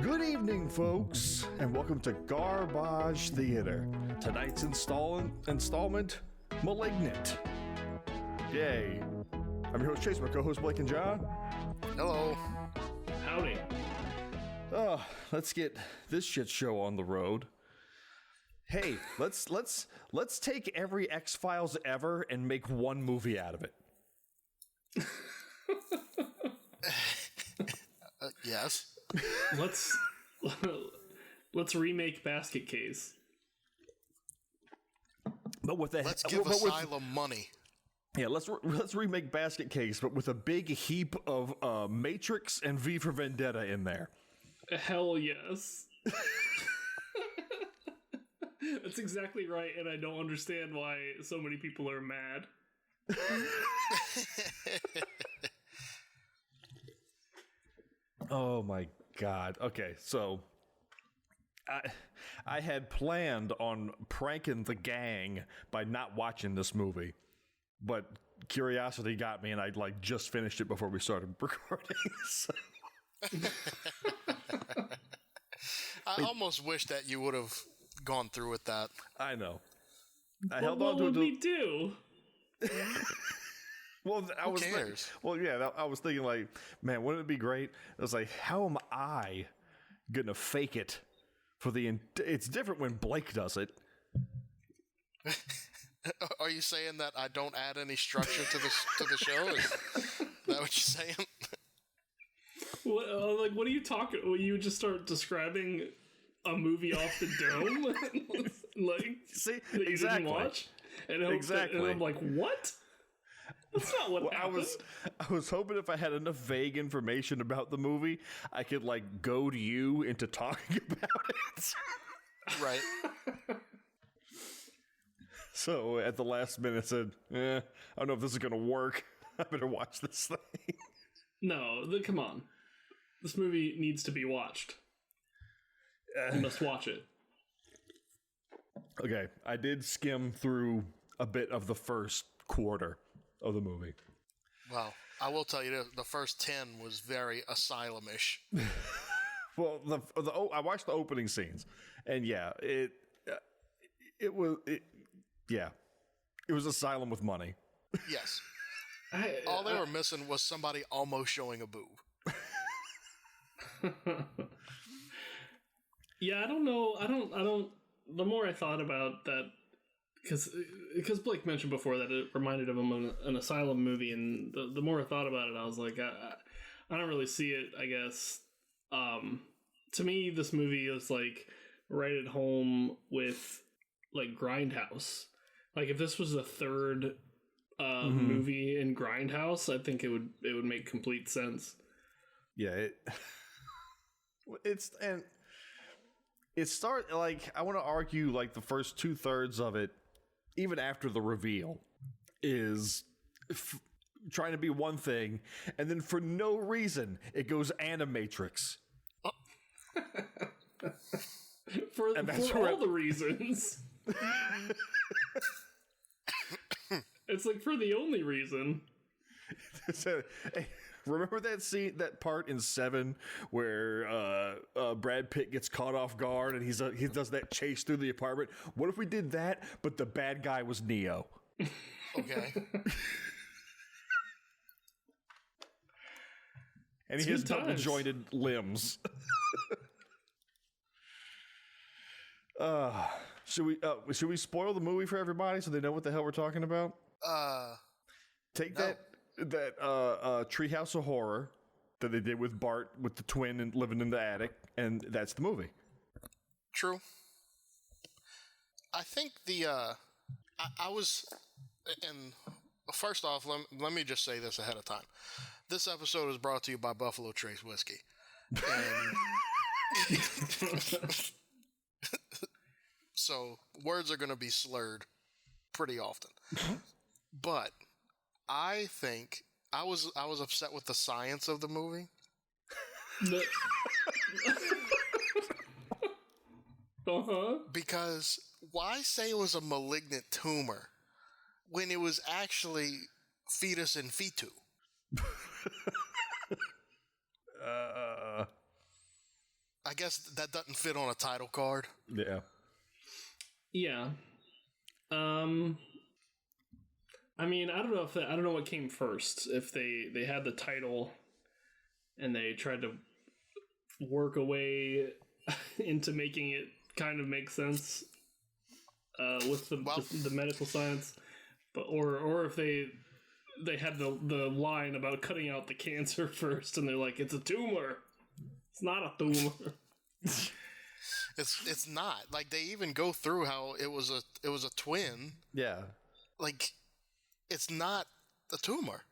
Good evening, folks, and welcome to Garbage Theater. Tonight's installment, Malignant. Yay. I'm your host, Chase, my co-host, Blake and John. Hello. Howdy. Let's get this shit show on the road. Hey, let's take every X-Files ever and make one movie out of it. Yes. Let's remake Basket Case. But with let's give Asylum money. Yeah, let's remake Basket Case, but with a big heap of Matrix and V for Vendetta in there. Hell yes. That's exactly right, and I don't understand why so many people are mad. Oh my god. Okay, so I had planned on pranking the gang by not watching this movie, but curiosity got me, and I just finished it before we started recording. So. I almost wish that you would have gone through with that. I know. What would we do? Well, Who cares? I was thinking, man, wouldn't it be great? I was like, how am I gonna fake it for the? It's different when Blake does it. Are you saying that I don't add any structure to the show? Is that what you're saying? What are you talking? Will you just start describing a movie off the dome? See, that you exactly. Didn't watch? And Exactly. And I'm like, what? That's not what happened. I was hoping if I had enough vague information about the movie, I could goad you into talking about it. Right. So at the last minute, I said, I don't know if this is going to work. I better watch this thing. No, come on. This movie needs to be watched. You must watch it. Okay, I did skim through a bit of the first quarter of the movie. Well, I will tell you, the first 10 was very Asylum-ish. Well, I watched the opening scenes, and yeah, it was Asylum with money. Yes. All they were missing was somebody almost showing a boob. Yeah, I don't know. I don't. The more I thought about that, because Blake mentioned before that it reminded him of an Asylum movie, and the more I thought about it, I was like, I don't really see it. I guess to me, this movie is right at home with Grindhouse. If this was the third movie in Grindhouse, I think it would make complete sense. Yeah, it starts I want to argue the first 2/3 of it, even after the reveal, is trying to be one thing, and then for no reason it goes Animatrix. for all the reasons. It's for the only reason. Hey, remember that scene, that part in 7 where Brad Pitt gets caught off guard and he does that chase through the apartment? What if we did that, but the bad guy was Neo? Okay. And he has double jointed limbs. Should we spoil the movie for everybody so they know what the hell we're talking about? Take that Treehouse of Horror that they did with Bart with the twin and living in the attic, and that's the movie. True. I think I was, and first off, let me just say this ahead of time. This episode is brought to you by Buffalo Trace Whiskey. And so words are going to be slurred pretty often. But I think I was upset with the science of the movie. Because why say it was a malignant tumor when it was actually fetus in fetu? I guess that doesn't fit on a title card. Yeah. Yeah. I mean, I don't know I don't know what came first. If they had the title and they tried to work a way into making it kind of make sense with the medical science, but or if they had the line about cutting out the cancer first, and they're like, it's a tumor. It's not a tumor. It's not. Like, they even go through how it was a twin. Yeah. Like, it's not a tumor,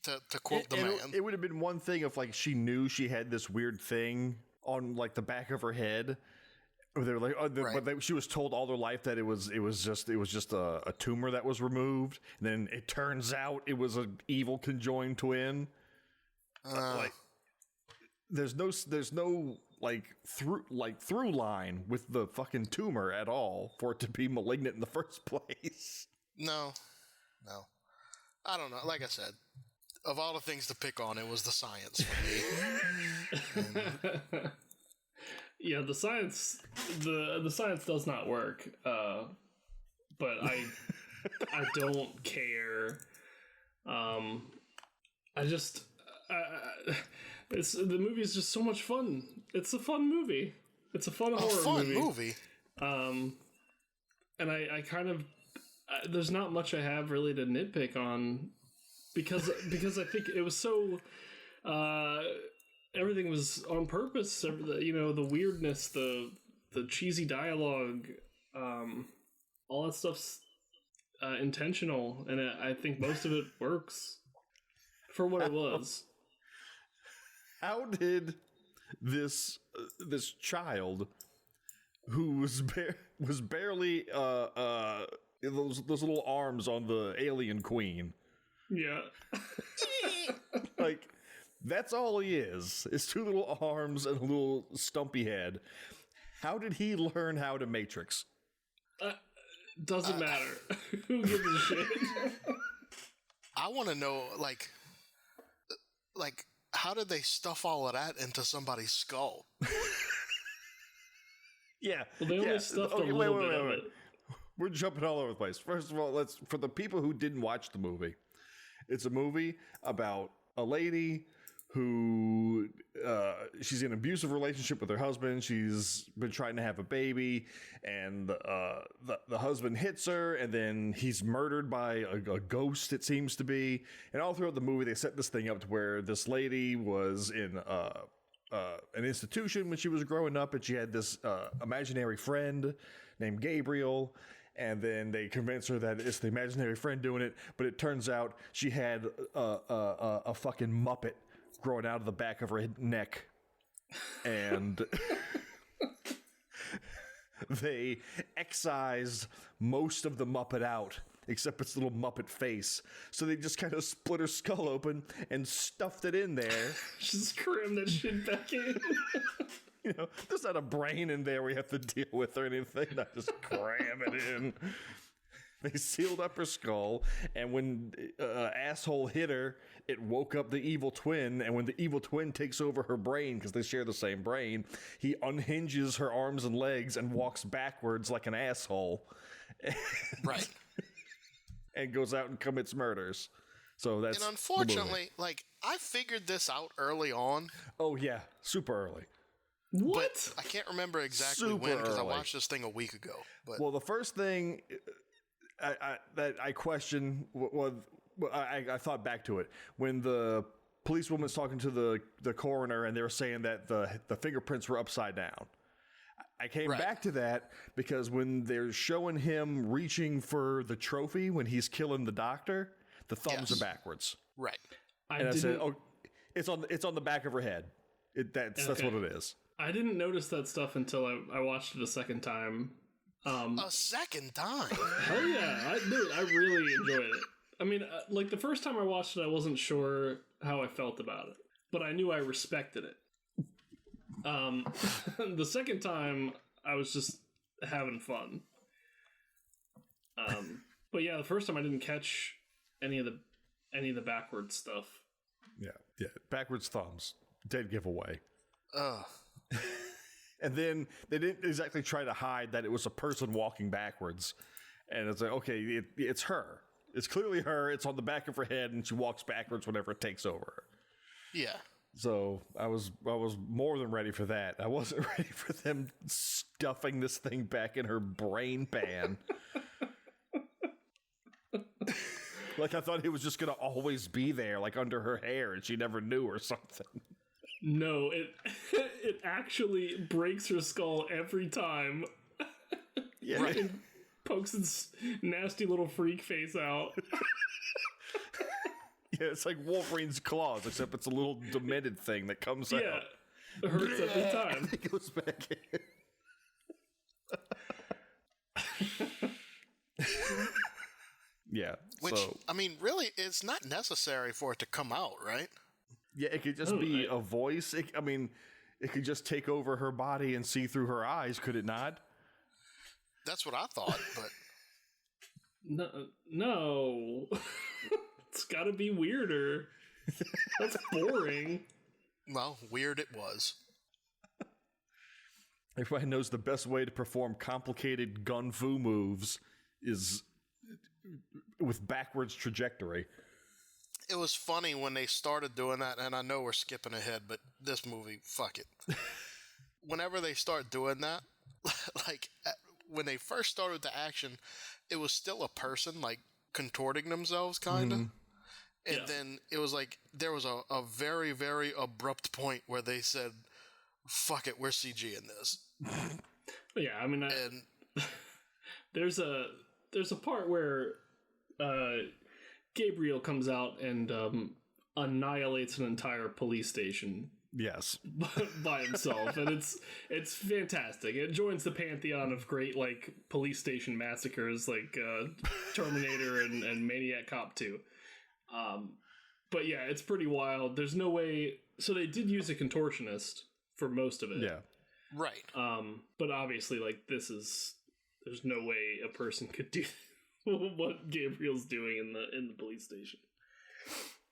to quote the man. It would have been one thing if, like, she knew she had this weird thing on, like, the back of her head. They were like, but she was told all her life that it was just a tumor that was removed. And then it turns out it was an evil conjoined twin. Like, there's no through line with the fucking tumor at all for it to be malignant in the first place. No. I don't know. Like I said, of all the things to pick on, it was the science for me. Yeah, the science does not work. But I don't care. The movie is just so much fun. It's a fun movie. It's a fun horror movie. And I kind of there's not much I have really to nitpick on because I think it was so everything was on purpose. You know, the weirdness, the cheesy dialogue, all that stuff's intentional, and I think most of it works for what it was. How did this child who was barely those little arms on the alien queen? Yeah. Like, that's all he is. It's two little arms and a little stumpy head. How did he learn how to Matrix? Doesn't matter. Who gives a shit? I want to know, like, how did they stuff all of that into somebody's skull? Yeah. Well, they only stuffed a little bit of it. We're jumping all over the place. First of all, for the people who didn't watch the movie, it's a movie about a lady who she's in an abusive relationship with her husband. She's been trying to have a baby, and the husband hits her, and then he's murdered by a ghost, it seems to be. And all throughout the movie, they set this thing up to where this lady was in an institution when she was growing up, and she had this imaginary friend named Gabriel. And then they convince her that it's the imaginary friend doing it, but it turns out she had a fucking Muppet growing out of the back of her neck. And they excised most of the Muppet out, except its little Muppet face. So they just kind of split her skull open and stuffed it in there. Just cram that shit back in. You know, there's not a brain in there we have to deal with or anything. Not just cram it in. They sealed up her skull, and when asshole hit her, it woke up the evil twin. And when the evil twin takes over her brain, because they share the same brain, he unhinges her arms and legs and walks backwards like an asshole. Right. And goes out and commits murders. So that's. And unfortunately, like, I figured this out early on. Oh yeah, super early. What? But I can't remember exactly when, because I watched this thing a week ago. But well, the first thing that I questioned was I thought back to it when the policewoman's talking to the coroner, and they were saying that the fingerprints were upside down. I came back to that because when they're showing him reaching for the trophy when he's killing the doctor, the thumbs are backwards. Right. And I said, "Oh, it's on the back of her head. That's what it is." I didn't notice that stuff until I watched it a second time. A second time? Hell yeah. I really enjoyed it. I mean, like, the first time I watched it, I wasn't sure how I felt about it, but I knew I respected it. The second time, I was just having fun. But yeah, the first time I didn't catch any of the backwards stuff. Yeah, backwards thumbs, dead giveaway. And then they didn't exactly try to hide that it was a person walking backwards. And it's like, okay, it's her. It's clearly her. It's on the back of her head, and she walks backwards whenever it takes over her. Yeah. So I was more than ready for that. I wasn't ready for them stuffing this thing back in her brain pan. Like I thought it was just going to always be there, like under her hair, and she never knew or something. No, it actually breaks her skull every time. Yeah. Right. And pokes its nasty little freak face out. Yeah, it's like Wolverine's claws, except it's a little demented thing that comes out. Yeah, it hurts every time. It goes back in. Yeah. Which, so, I mean, really, it's not necessary for it to come out, right? yeah, it could just be a voice. It could just take over her body and see through her eyes, could it not? That's what I thought, but... No. It's gotta be weirder. That's boring. Well, weird it was. Everybody knows the best way to perform complicated gun fu moves is with backwards trajectory. It was funny when they started doing that, and I know we're skipping ahead, but this movie, fuck it. Whenever they start doing that, like, when they first started the action, it was still a person, like, contorting themselves, kind of. And then it was like, there was a very, very abrupt point where they said, fuck it, we're CG in this. Yeah, I mean, there's a part where Gabriel comes out and annihilates an entire police station. Yes. By himself, and it's fantastic. It joins the pantheon of great like police station massacres, like Terminator and Maniac Cop 2. But yeah, it's pretty wild. There's no way. So they did use a contortionist for most of it. Yeah. Right. But obviously, like there's no way a person could do what Gabriel's doing in the police station.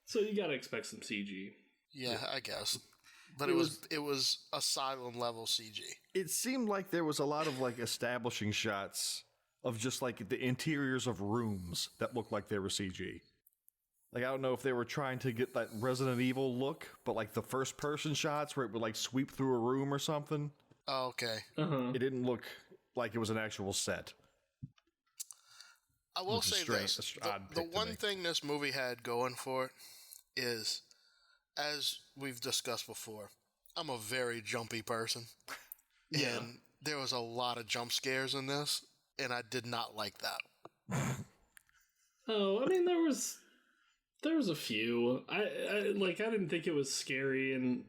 So you gotta expect some CG. Yeah, I guess. But it was Asylum level CG. It seemed like there was a lot of like establishing shots of just like the interiors of rooms that looked like they were CG. Like I don't know if they were trying to get that Resident Evil look, but like the first person shots where it would like sweep through a room or something. Oh, okay. It didn't look like it was an actual set. I will say this. The one thing this movie had going for it is, as we've discussed before, I'm a very jumpy person. Yeah. And there was a lot of jump scares in this, and I did not like that. Oh, I mean, there was a few. I didn't think it was scary, and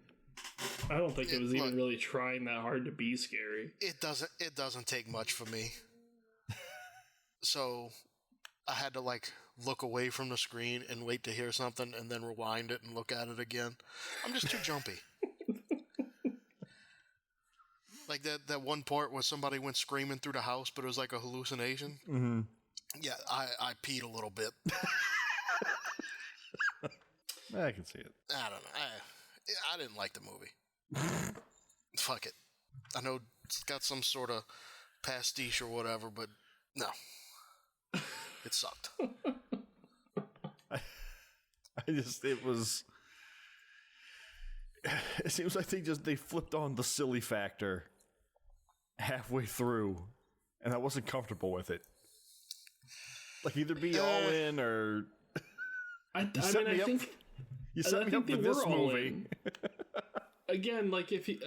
I don't think it was even really trying that hard to be scary. It doesn't take much for me. So I had to like look away from the screen and wait to hear something and then rewind it and look at it again. I'm just too jumpy. Like that one part where somebody went screaming through the house, but it was like a hallucination. Mm-hmm. Yeah, I peed a little bit. I can see it. I don't know. I didn't like the movie. Fuck it. I know it's got some sort of pastiche or whatever, but no. It sucked. It seems like they flipped on the silly factor halfway through, and I wasn't comfortable with it. Like either be all in or I think you set me up with this movie. Again, like if you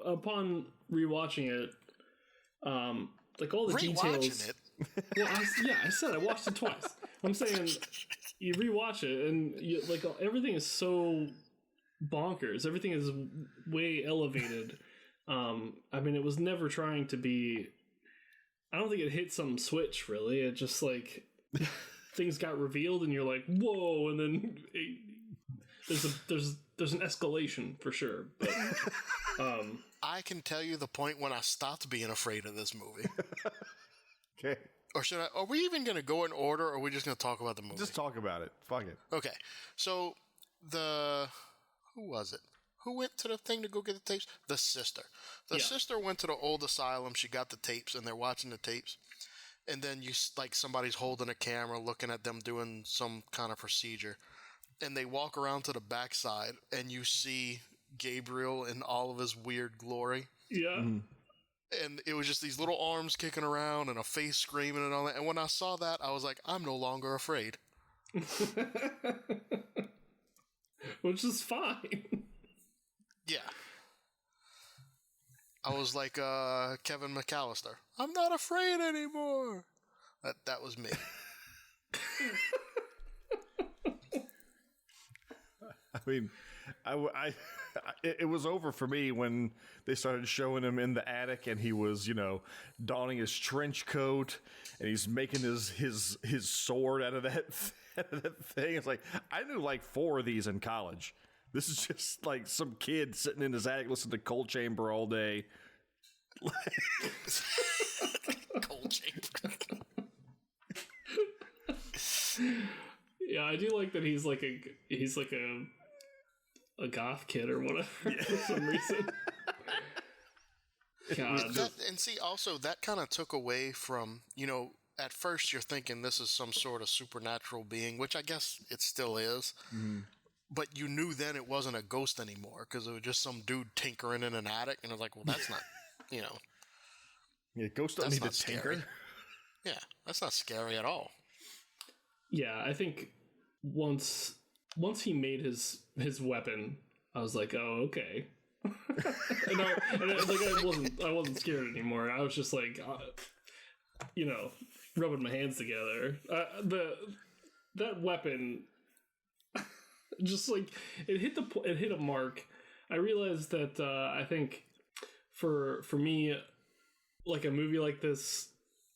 upon rewatching it, like all the details. It. Well, I said I watched it twice. I'm saying you rewatch it and like everything is so bonkers. Everything is way elevated. I mean, it was never trying to be. I don't think it hit some switch really. It just like things got revealed and you're like, whoa, and then there's an escalation for sure. But, I can tell you the point when I stopped being afraid of this movie. Okay. Or are we even going to go in order, or are we just going to talk about the movie? Just talk about it. Fuck it. Okay. So, who was it? Who went to the thing to go get the tapes? The sister. The sister went to the old asylum. She got the tapes, and they're watching the tapes. And then somebody's holding a camera, looking at them doing some kind of procedure. And they walk around to the backside, and you see Gabriel in all of his weird glory. Yeah. Mm-hmm. And it was just these little arms kicking around and a face screaming and all that. And when I saw that, I was like, I'm no longer afraid. Which is fine. Yeah. I was like Kevin McAllister. I'm not afraid anymore. That was me. I mean, it was over for me when they started showing him in the attic, and he was, donning his trench coat, and he's making his sword out of that thing. It's like, I knew like 4 of these in college. This is just like some kid sitting in his attic listening to Cold Chamber all day. Cold Chamber. Yeah, I do like that he's like a goth kid or whatever for some reason. God. And see, also, that kind of took away from, at first you're thinking this is some sort of supernatural being, which I guess it still is. Mm-hmm. But you knew then it wasn't a ghost anymore because it was just some dude tinkering in an attic. And I was like, well, that's not, Yeah, ghosts don't need to tinker. Yeah, that's not scary at all. Yeah, I think once he made his weapon, I was like, oh, okay. and I wasn't scared anymore. I was just like, rubbing my hands together. That weapon, just like it hit a mark. I realized that I think for me, like a movie like this,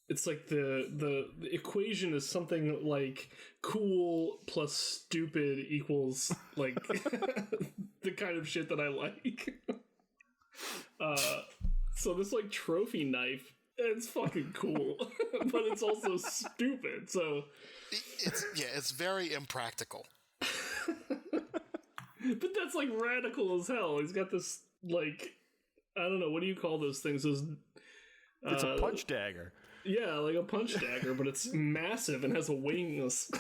it's like the equation is something like cool plus stupid equals like the kind of shit that I like. So this like trophy knife, it's fucking cool, but it's also stupid. So it's very impractical. But that's like radical as hell. He's got this like, I don't know, what do you call those things? Those it's a punch dagger. Yeah, like a punch dagger, but it's massive and has a wings.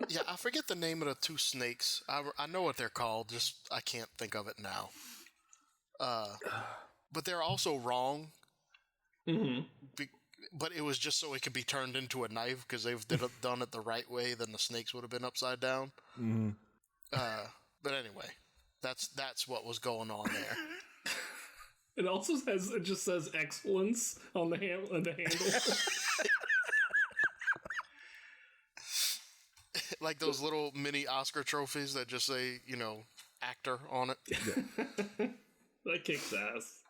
Yeah, I forget the name of the 2 snakes. I know what they're called, just I can't think of it now. But they're also wrong. Mm-hmm. But it was just so it could be turned into a knife, because they've done it the right way, then the snakes would have been upside down. Mm-hmm. But anyway, that's what was going on there. It just says excellence on the handle. Like those little mini Oscar trophies that just say, actor on it. Yeah. That kicks ass.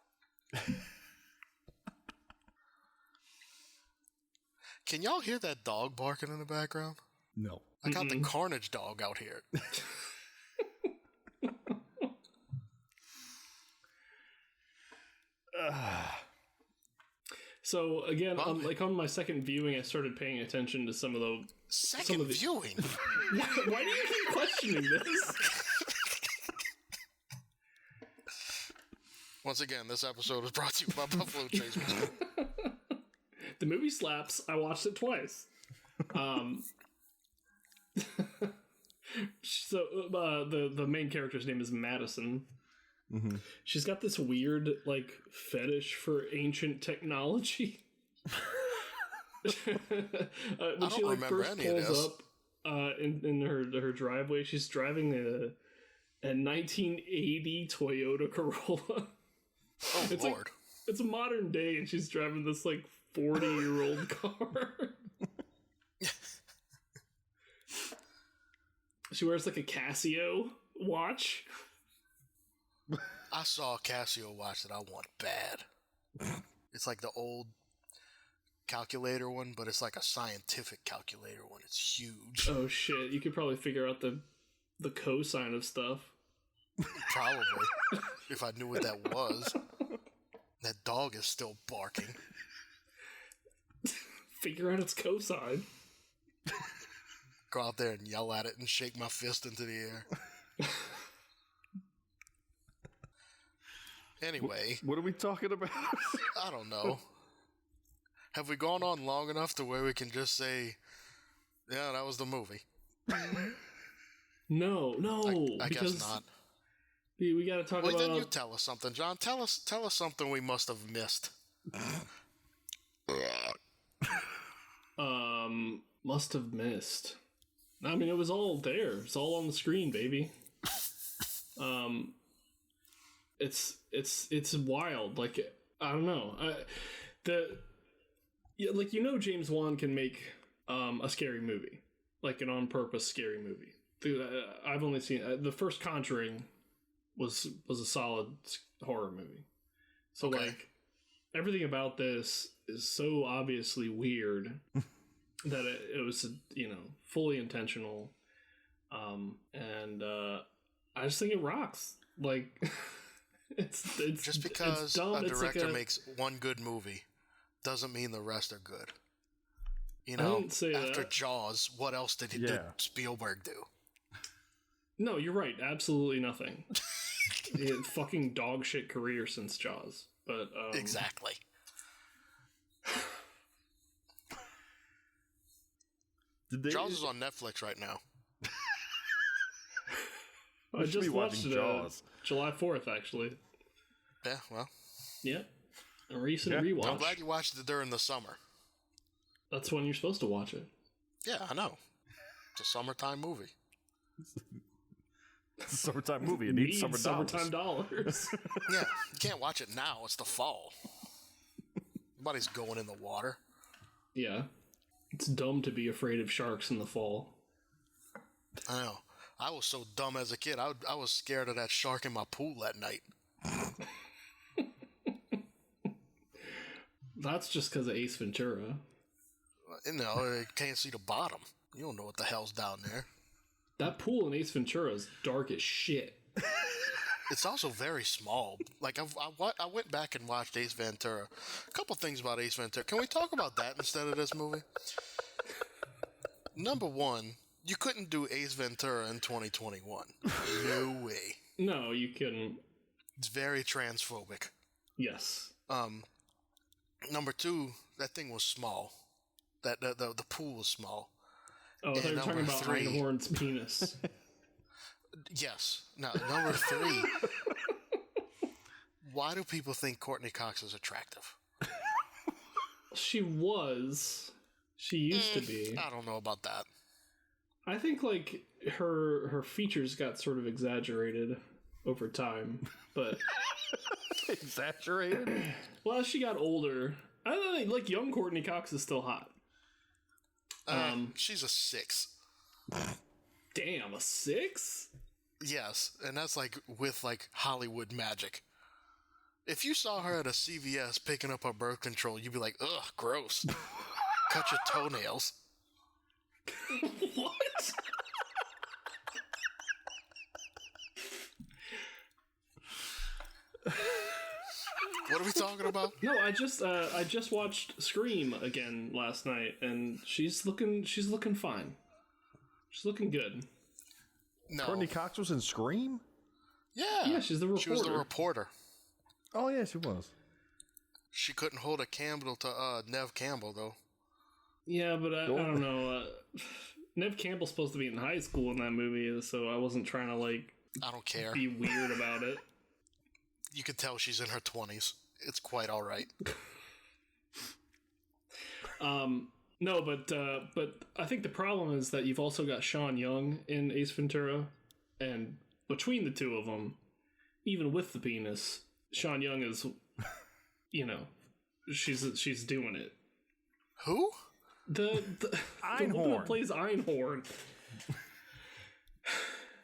Can y'all hear that dog barking in the background? No. I got the Carnage dog out here. So again, on my second viewing, I started paying attention to some of the viewing. Why do you keep questioning this? Once again, this episode is brought to you by Buffalo Trace. The movie slaps. I watched it twice. So the main character's name is Madison. Mm-hmm. She's got this weird like fetish for ancient technology. When she like first pulls up in her driveway, she's driving a 1980 Toyota Corolla. Oh, it's Lord. Like, it's modern day, and she's driving this like 40-year-old car. She wears like a Casio watch. I saw a Casio watch that I want bad. It's like the old calculator one, but it's like a scientific calculator one. It's huge. Oh shit! You could probably figure out the cosine of stuff. Probably, if I knew what that was. That dog is still barking. Figure out its cosine. Go out there and yell at it and shake my fist into the air. Anyway, What are we talking about? I don't know. Have we gone on long enough to where we can just say, yeah, that was the movie? No, I because guess not. we got to talk Well, about. then you tell us something, John. Tell us something we must have missed. Must have missed. I mean, it was all there. It's all on the screen, baby. It's wild. Like, I don't know. James Wan can make a scary movie, like an on-purpose scary movie. I've only seen the first Conjuring was a solid horror movie. So okay. like everything about this is so obviously weird that it was fully intentional. And I just think it rocks. Like it's just because it's dumb. a director like makes one good movie doesn't mean the rest are good. You I know, didn't say after that. Jaws, what else did Spielberg do? No, you're right. Absolutely nothing. He had fucking dog shit career since Jaws. But exactly. Jaws is on Netflix right now. I just watched it Jaws. July 4th, actually. Yeah, well. Yeah. A recent rewatch. I'm glad you watched it during the summer. That's when you're supposed to watch it. Yeah, I know. It's a summertime movie. It's a summertime movie. It needs summertime dollars. Yeah, you can't watch it now. It's the fall. Nobody's going in the water. Yeah. It's dumb to be afraid of sharks in the fall. I know. I was so dumb as a kid. I was scared of that shark in my pool at night. That's just because of Ace Ventura. You know, you can't see the bottom. You don't know what the hell's down there. That pool in Ace Ventura is dark as shit. It's also very small. Like, I went back and watched Ace Ventura. A couple things about Ace Ventura. Can we talk about that instead of this movie? Number one, you couldn't do Ace Ventura in 2021. No way. No, you couldn't. It's very transphobic. Yes. Number two, that thing was small. The pool was small. Oh, I thought you were talking about Einhorn's penis. Yes. Now, number three, why do people think Courtney Cox is attractive? She was. She used to be. I don't know about that. I think, like, her features got sort of exaggerated over time, but... Exaggerated? Well, as she got older, I don't know, like, young Courtney Cox is still hot. She's a 6. Damn, a 6? Yes, and that's like with like Hollywood magic. If you saw her at a CVS picking up her birth control, you'd be like, ugh, gross. Cut your toenails. What? What are we talking about? No, I just watched Scream again last night, and she's looking fine. She's looking good. No. Courtney Cox was in Scream? Yeah, she's the reporter. She was the reporter. Oh yeah, she was. She couldn't hold a candle to Nev Campbell though. Yeah, but I don't know. Nev Campbell's supposed to be in high school in that movie, so I wasn't trying to like. I don't care. Be weird about it. You can tell she's in her 20s. It's quite all right. No, but I think the problem is that you've also got Sean Young in Ace Ventura, and between the two of them, even with the penis, Sean Young is, she's doing it. Who? The Einhorn. woman that plays Einhorn.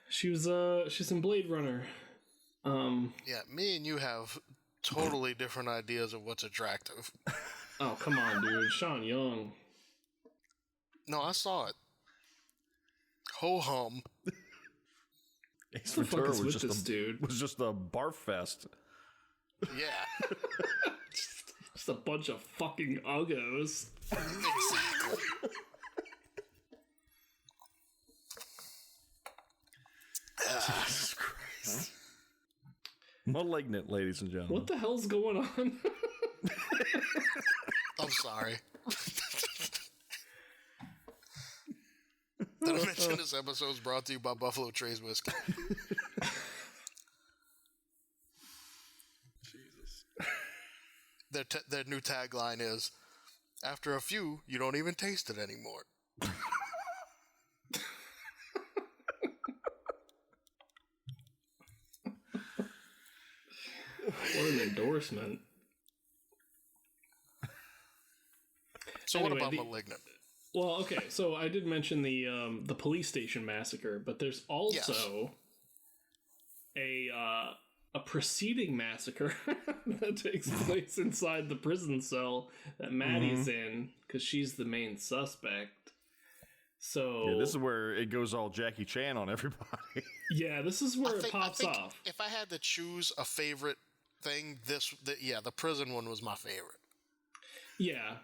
She's in Blade Runner. Yeah, me and you have totally different ideas of what's attractive. Oh, come on, dude. Sean Young. No, I saw it. Ho hum. Ace Ventura was just a barf fest. Yeah. Just a bunch of fucking uggos. Exactly. Jesus Christ. Malignant, ladies and gentlemen. What the hell's going on? I'm sorry. Did I mention this episode is brought to you by Buffalo Trace Whiskey? Jesus. Their new tagline is, after a few, you don't even taste it anymore. What an endorsement. So Anyway, what about Malignant? Well, okay, so I did mention the police station massacre, but there's also a preceding massacre that takes place inside the prison cell that Maddie's in, because she's the main suspect. So Oh. Yeah, this is where it goes all Jackie Chan on everybody. yeah, this is where it pops I think off. if I had to choose a favorite thing, the prison one was my favorite. Yeah,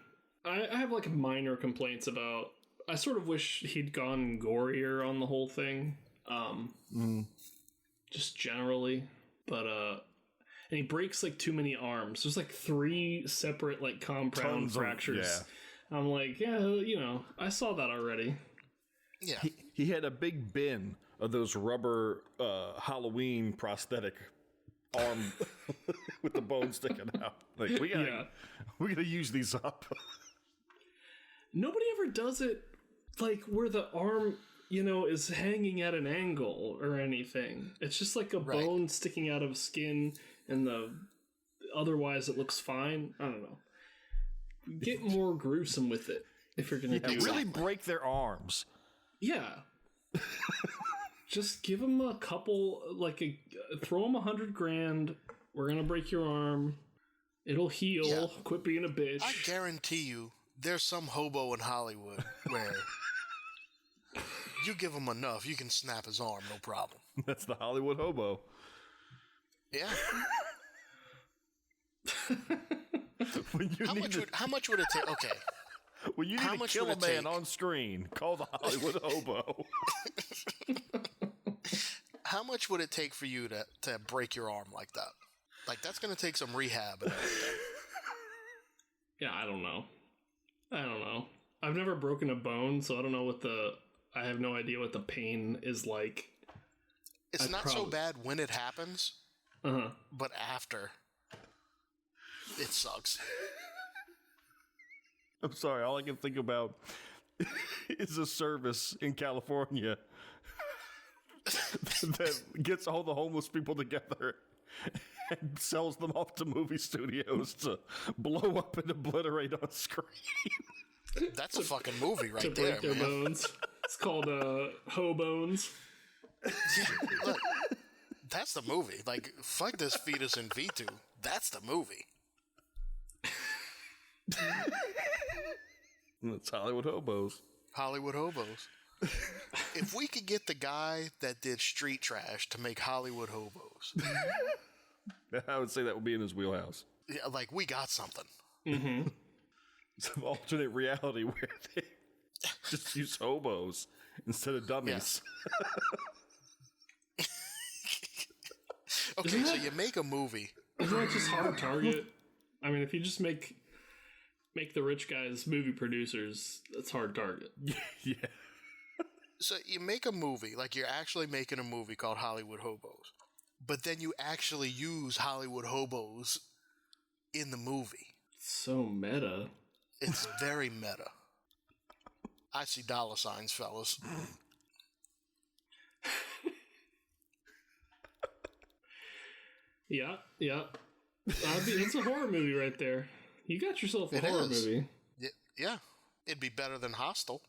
I have like minor complaints about. I sort of wish he'd gone gorier on the whole thing, just generally. But and he breaks like too many arms. There's like 3 separate like compound fractures. I'm like, yeah, you know, I saw that already. Yeah, He had a big bin of those rubber Halloween prosthetic arm with the bone sticking out. Like we gotta use these up. Nobody ever does it like where the arm, you know, is hanging at an angle or anything. It's just like a bone sticking out of skin, and otherwise it looks fine. I don't know. Get more gruesome with it if you're gonna do it. Really break their arms. Yeah. Just give them a couple, throw them $100,000. We're gonna break your arm. It'll heal. Yeah. Quit being a bitch. I guarantee you, there's some hobo in Hollywood where you give him enough, you can snap his arm, no problem. That's the Hollywood hobo. Yeah. When you How much would it take? Okay. when you how need to much kill would a it man take? on screen, call the Hollywood hobo. How much would it take for you to break your arm like that? Like, that's going to take some rehab and everything. Yeah, I don't know. I've never broken a bone, so I don't know I have no idea what the pain is like. It's not so bad when it happens, but after, it sucks. I'm sorry, all I can think about is a service in California that gets all the homeless people together and sells them off to movie studios to blow up and obliterate on screen. That's a fucking movie right To there, break their man. bones. It's called Hobones. Yeah, look, that's the movie. Like, fuck this fetus in V2. That's the movie. It's Hollywood hobos. Hollywood hobos. If we could get the guy that did Street Trash to make Hollywood hobos, I would say that would be in his wheelhouse. yeah, like, we got something. Some alternate reality where they just use hobos instead of dummies. Okay, so you make a movie. Isn't that just hard target? I mean, if you just make the rich guys movie producers, that's hard target. Yeah. So you make a movie, like you're actually making a movie called Hollywood Hobos, but then you actually use Hollywood Hobos in the movie. So meta. It's very meta. I see dollar signs, fellas. Yeah. It's a horror movie right there. You got yourself a It horror is. movie. Yeah. It'd be better than Hostel.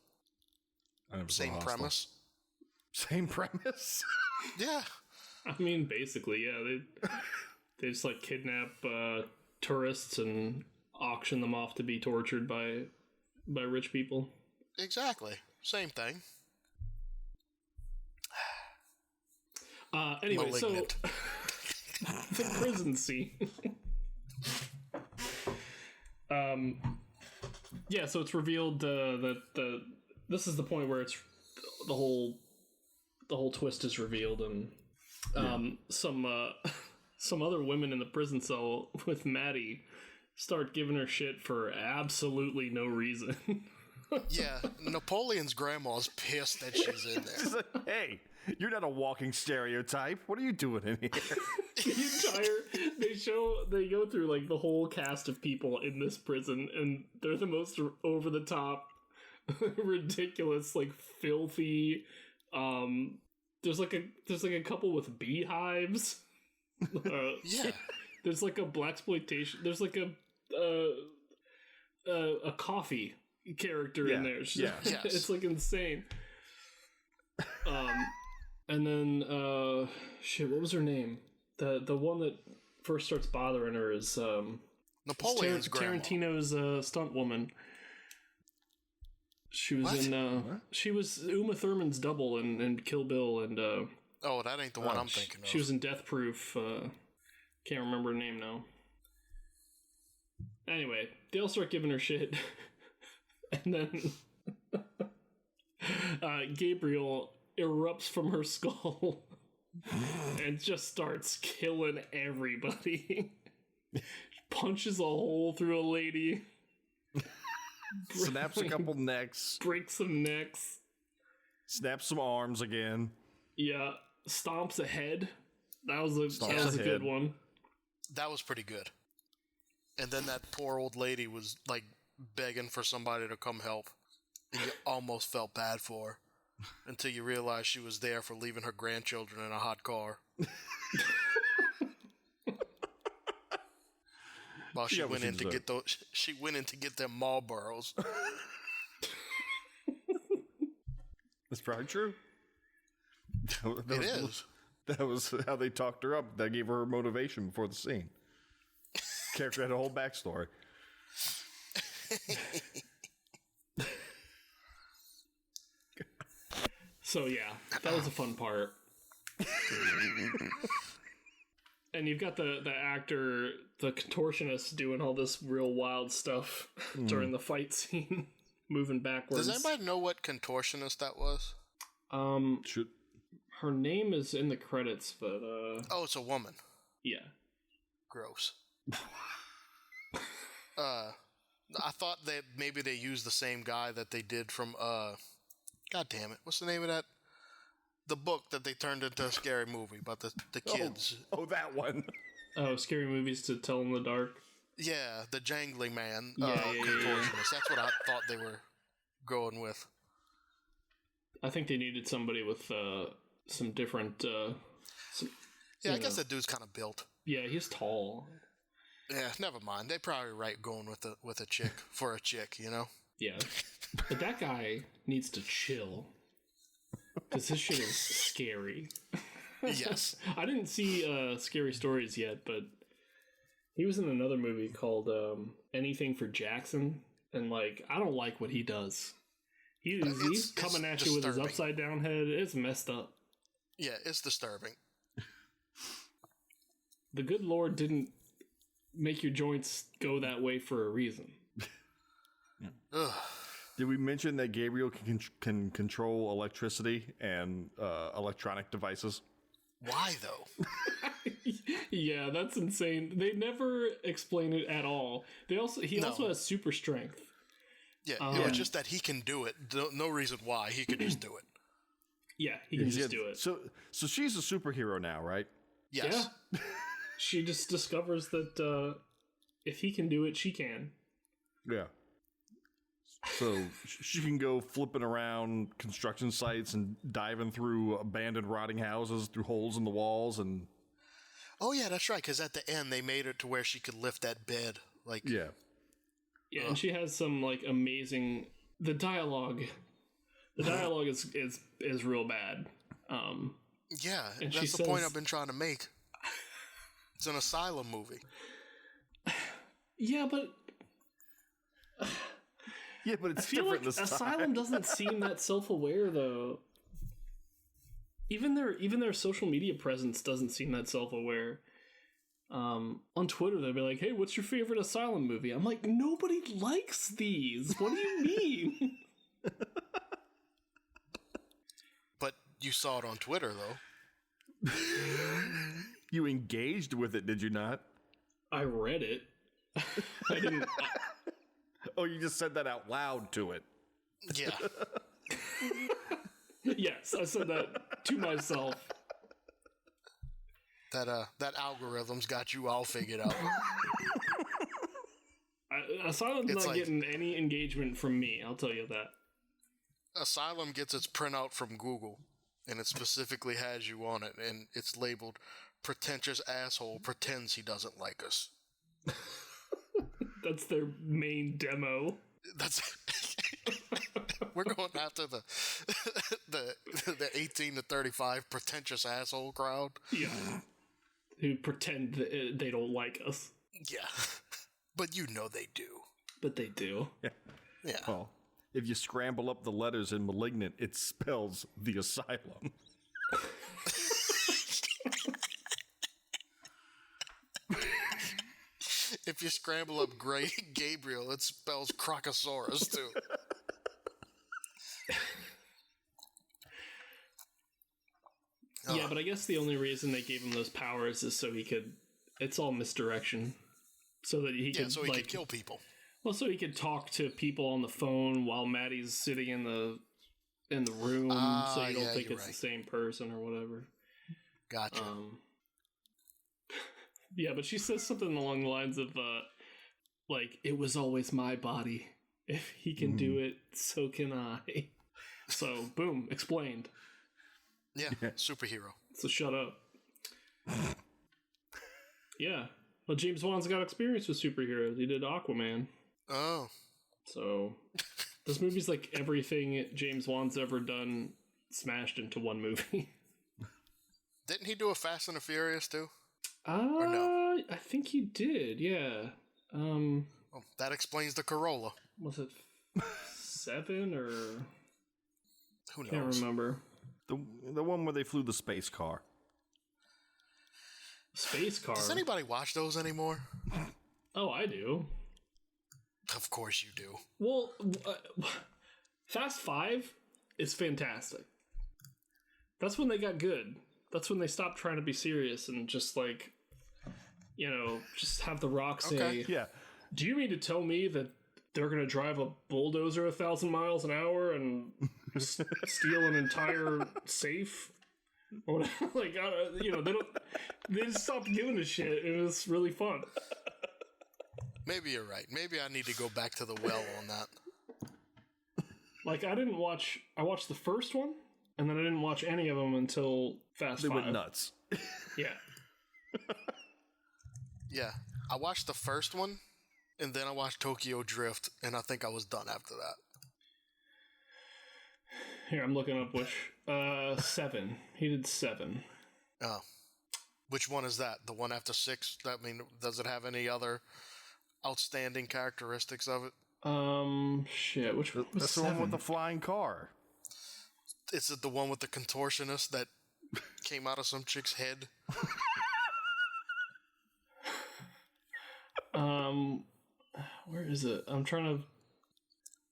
I never saw Same Hostel. premise. Same premise? Yeah. I mean, basically, yeah. They just like kidnap tourists and auction them off to be tortured by rich people. Exactly. Same thing. Anyway, Malignant. so the prison scene. Yeah, so it's revealed that this is the point where it's the whole twist is revealed, and some some other women in the prison cell with Maddie start giving her shit for absolutely no reason. Yeah, Napoleon's grandma's pissed that she's in there. She's like, hey, you're not a walking stereotype. What are you doing in here? They go through like the whole cast of people in this prison, and they're the most over the top, ridiculous, like filthy. There's like a couple with beehives. Yeah, there's like a blaxploitation. There's like a coffee character in there. Yeah. Yes. It's like insane. And then what was her name? The one that first starts bothering her is Napoleon's grandma. Tarantino's stunt woman. She was she was Uma Thurman's double in Kill Bill, and oh, that ain't the one I'm thinking of. She was in Death Proof. Can't remember her name now. Anyway, they all start giving her shit. And then Gabriel erupts from her skull and just starts killing everybody. Punches a hole through a lady. Snaps a couple necks. Breaks some necks. Snaps some arms again. Yeah. Stomps a head. That was a good one. That was pretty good. And then that poor old lady was like begging for somebody to come help, and you almost felt bad for her until you realized she was there for leaving her grandchildren in a hot car while she went in to get those. She went in to get them Marlboros. That's probably true. It is. That was how they talked her up. That gave her motivation before the scene. Character had a whole backstory. So yeah, that was a fun part. And you've got the actor, the contortionist, doing all this real wild stuff during the fight scene, moving backwards. Does anybody know what contortionist that was? Should Her name is in the credits, but Oh, it's a woman. Yeah. Gross. I thought that maybe they used the same guy that they did from God damn it, what's the name of that? The book that they turned into a scary movie about the kids. Oh, that one. Oh, Scary Movies to Tell in the Dark. Yeah, the jangling man. Yeah. Contortionist. That's what I thought they were going with. I think they needed somebody with some different. I guess that dude's kind of built. Yeah, he's tall. Yeah, never mind. They probably right going with a chick for a chick, you know. Yeah, but that guy needs to chill because this shit is scary. Yes, I didn't see Scary Stories yet, but he was in another movie called Anything for Jackson, and like I don't like what he does. He's coming at you with his upside down head. It's messed up. Yeah, it's disturbing. The good Lord didn't make your joints go that way for a reason. Ugh. Did we mention that Gabriel can control electricity and electronic devices? Why though? Yeah, that's insane. They never explain it at all. He also has super strength. Yeah, it's just that he can do it. No reason why he could just do it. Yeah, he can just do it. So she's a superhero now, right? Yes. Yeah. She just discovers that if he can do it, she can. Yeah. So she can go flipping around construction sites and diving through abandoned rotting houses through holes in the walls and... Oh yeah, that's right, because at the end they made it to where she could lift that bed. Like Yeah. Yeah, and she has some like amazing the dialogue is real bad. Yeah, and that's the point I've been trying to make. It's an asylum movie. Yeah, but it's I feel different like this time. Asylum doesn't seem that self-aware though. Even their social media presence doesn't seem that self-aware. On Twitter they'll be like, "Hey, what's your favorite Asylum movie?" I'm like, nobody likes these. What do you mean? But you saw it on Twitter though. You engaged with it, did you not? I read it. I didn't. Oh, you just said that out loud to it. Yeah. Yes, I said that to myself. That algorithm's got you all figured out. Asylum's It's not like- getting any engagement from me, I'll tell you that. Asylum gets its printout from Google, and it specifically has you on it, and it's labeled "pretentious asshole pretends he doesn't like us." That's their main demo. That's we're going after the 18 to 35 pretentious asshole crowd. Yeah. Who pretend that they don't like us. Yeah, but you know they do. But they do. Yeah. Well, if you scramble up the letters in Malignant, it spells the asylum. If you scramble up Gabriel, it spells Crocosaurus too. Yeah, but I guess the only reason they gave him those powers is so he could. It's all misdirection, so that he could. So he could kill people. Well, so he could talk to people on the phone while Maddie's sitting in the room, so you don't think it's the same person or whatever. Gotcha. Yeah, but she says something along the lines of, like, it was always my body. If he can do it, so can I. So, boom, explained. Yeah, superhero. So shut up. Yeah. Well, James Wan's got experience with superheroes. He did Aquaman. Oh. So, this movie's like everything James Wan's ever done smashed into one movie. Didn't he do a Fast and the Furious too? Or no? I think he did, yeah. Well, that explains the Corolla. Was it 7 or... Who knows? Can't remember. The one where they flew the space car. Space car? Does anybody watch those anymore? Oh, I do. Of course you do. Well, Fast 5 is fantastic. That's when they got good. That's when they stopped trying to be serious and just like, just have The Rock say, Okay. Yeah. do you mean to tell me that they're going to drive a bulldozer 1,000 miles an hour and steal an entire safe? Or whatever? Like, they just stopped giving a shit. It was really fun. Maybe you're right. Maybe I need to go back to the well on that. Like, I watched the first one, and then I didn't watch any of them until Fast 5. They went nuts. Yeah. Yeah. I watched the first one, and then I watched Tokyo Drift, and I think I was done after that. Here, I'm looking up which. 7. He did 7. Oh. Which one is that? The one after 6? Does it have any other outstanding characteristics of it? Shit. Which one was That's the 7? one with the flying car. Is it the one with the contortionist that came out of some chick's head? Where is it? I'm trying to...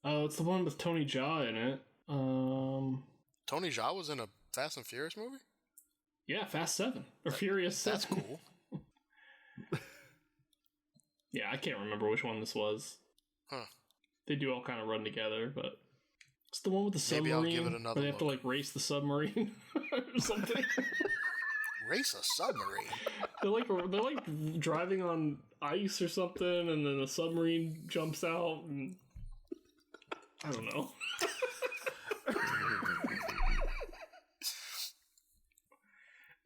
Oh, it's the one with Tony Jaa in it. Tony Jaa was in a Fast and Furious movie? Yeah, Fast 7. Or Furious 7. That's cool. Yeah, I can't remember which one this was. Huh. They do all kind of run together, but... It's the one with the Maybe submarine. I'll give it another where they have to, look. like, race the submarine or something. Race a submarine? They're like driving on ice or something, and then the submarine jumps out, and I don't know.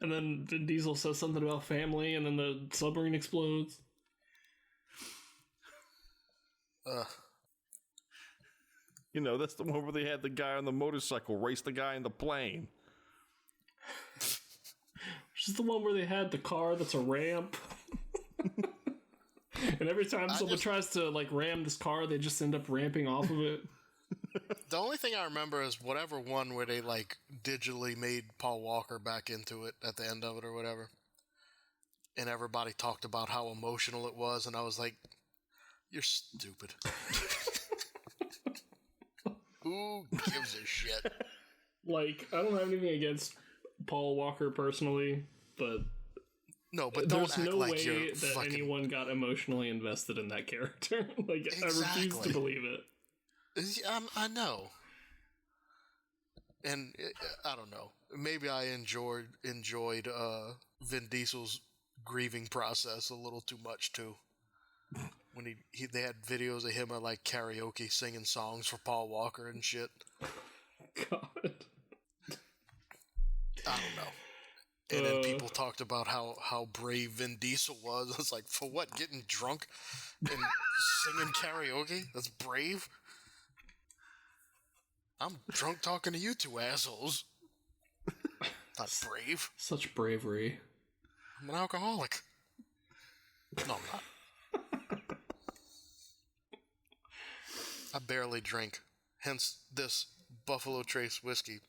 And then Vin Diesel says something about family, and then the submarine explodes. That's the one where they had the guy on the motorcycle race the guy in the plane. Which is the one where they had the car that's a ramp. And every time someone tries to, like, ram this car, they just end up ramping off of it. The only thing I remember is whatever one where they, like, digitally made Paul Walker back into it at the end of it or whatever. And everybody talked about how emotional it was, and I was like, you're stupid. Who gives a shit? Like, I don't have anything against Paul Walker personally, but No, but don't there's act no like way you're that fucking... anyone got emotionally invested in that character. Like, I refuse to believe it. I know. And I don't know. Maybe I enjoyed Vin Diesel's grieving process a little too much too. When they had videos of him at like karaoke singing songs for Paul Walker and shit. God. I don't know. And then people talked about how brave Vin Diesel was. It's like, for what? Getting drunk and singing karaoke? That's brave? I'm drunk talking to you two assholes. Not brave. Such bravery. I'm an alcoholic. No, I'm not. I barely drink. Hence this Buffalo Trace whiskey.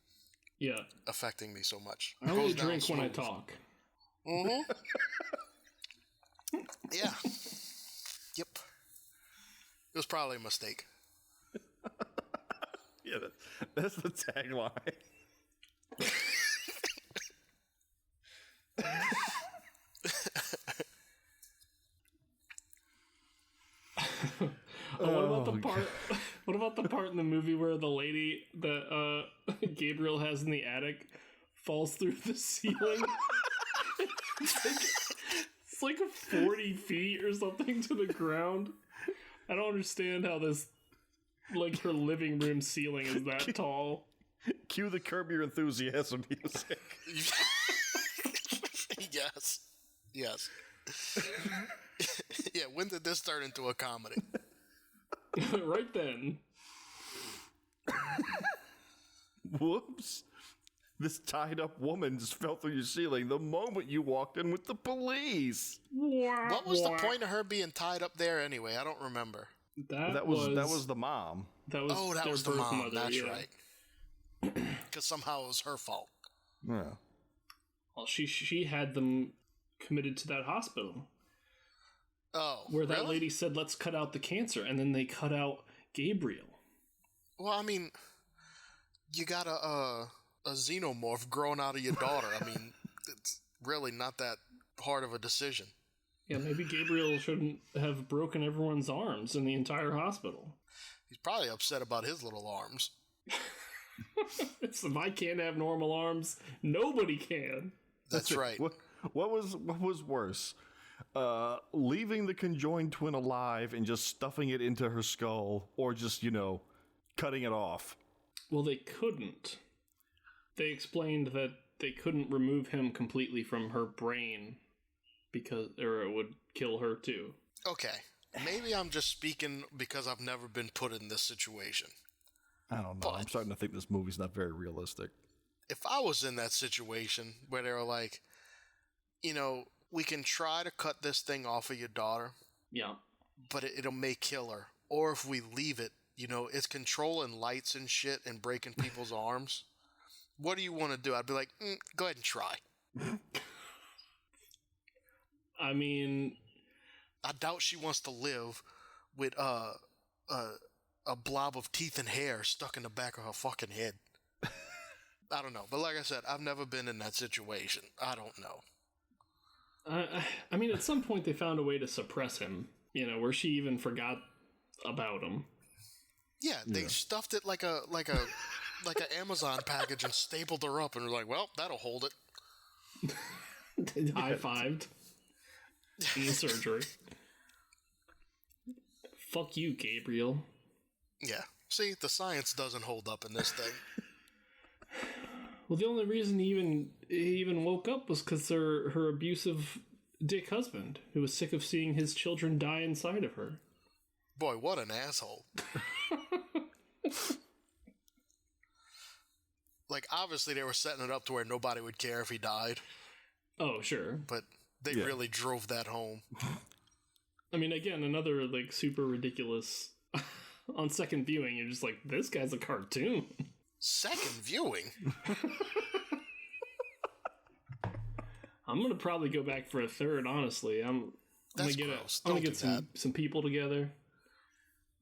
Yeah. Affecting me so much. I only drink when I talk. Mm-hmm. Yeah. Yep. It was probably a mistake. Yeah, that's the tagline. What about the part? What about the part in the movie where the lady that Gabriel has in the attic falls through the ceiling? It's like 40 feet or something to the ground. I don't understand how this, like, her living room ceiling is that tall. Cue the Curb Your Enthusiasm music. Yes. Yes. Yeah, when did this turn into a comedy? Right then. Whoops. This tied up woman just fell through your ceiling the moment you walked in with the police. What was the point of her being tied up there anyway? I don't remember. That was the mom. That was that was the mom. Mother, That's yeah. right. Because somehow it was her fault. Yeah. Well, she had them committed to that hospital. Oh, where that really? lady said, "Let's cut out the cancer," and then they cut out Gabriel. Well, I mean, you got a xenomorph growing out of your daughter. I mean, it's really not that hard of a decision. Yeah, maybe Gabriel shouldn't have broken everyone's arms in the entire hospital. He's probably upset about his little arms. If I can't have normal arms, nobody can. That's right. What was worse? Leaving the conjoined twin alive and just stuffing it into her skull, or just, cutting it off? Well, they couldn't. They explained that they couldn't remove him completely from her brain or it would kill her too. Okay. Maybe I'm just speaking because I've never been put in this situation. I don't know. But I'm starting to think this movie's not very realistic. If I was in that situation where they were like, we can try to cut this thing off of your daughter. Yeah. But it may kill her. Or if we leave it, it's controlling lights and shit and breaking people's arms. What do you want to do? I'd be like, go ahead and try. I mean, I doubt she wants to live with a blob of teeth and hair stuck in the back of her fucking head. I don't know. But like I said, I've never been in that situation. I don't know. I mean, at some point they found a way to suppress him, where she even forgot about him. Yeah, they stuffed it like a Amazon package and stapled her up and were like, well, that'll hold it. High-fived in the surgery. Fuck you, Gabriel. Yeah. See, the science doesn't hold up in this thing. Well, the only reason he even woke up was because her abusive dick husband, who was sick of seeing his children die inside of her. Boy, what an asshole. Like, obviously they were setting it up to where nobody would care if he died. Oh, sure. But they really drove that home. I mean, again, another, super ridiculous... On second viewing, you're just like, this guy's a cartoon. Second viewing? I'm gonna probably go back for a third, honestly. I'm gonna get some people together.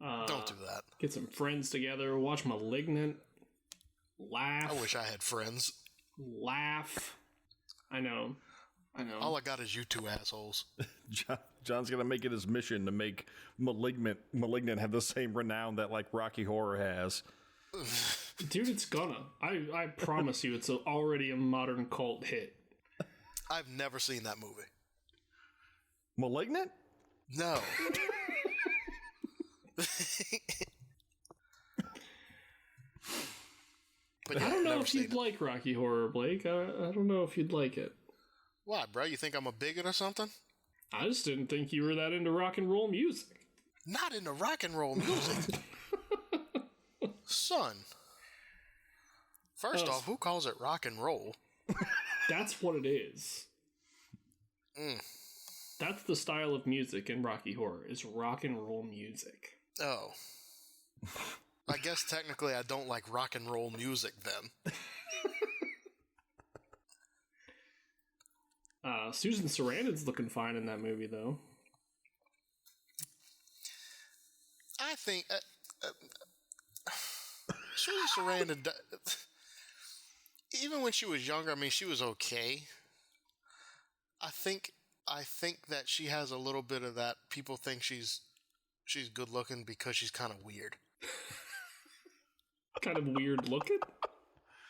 Don't do that. Get some friends together, watch Malignant, laugh. I wish I had friends. Laugh. I know. I know. All I got is you two assholes. John's gonna make it his mission to make Malignant have the same renown that like Rocky Horror has. Dude, it's gonna. I promise you, it's already a modern cult hit. I've never seen that movie. Malignant? No. But yeah, I don't know never if you'd seen it. like Rocky Horror, Blake. I don't know if you'd like it. Why, bro? You think I'm a bigot or something? I just didn't think you were that into rock and roll music. Not into rock and roll music. Son. First off, who calls it rock and roll? That's what it is. That's the style of music in Rocky Horror, is rock and roll music. Oh. I guess technically I don't like rock and roll music then. Susan Sarandon's looking fine in that movie, though. I think Susan Sarandon, even when she was younger, I mean, she was okay. I think that she has a little bit of that. People think she's good looking because she's kind of weird. Kind of weird looking?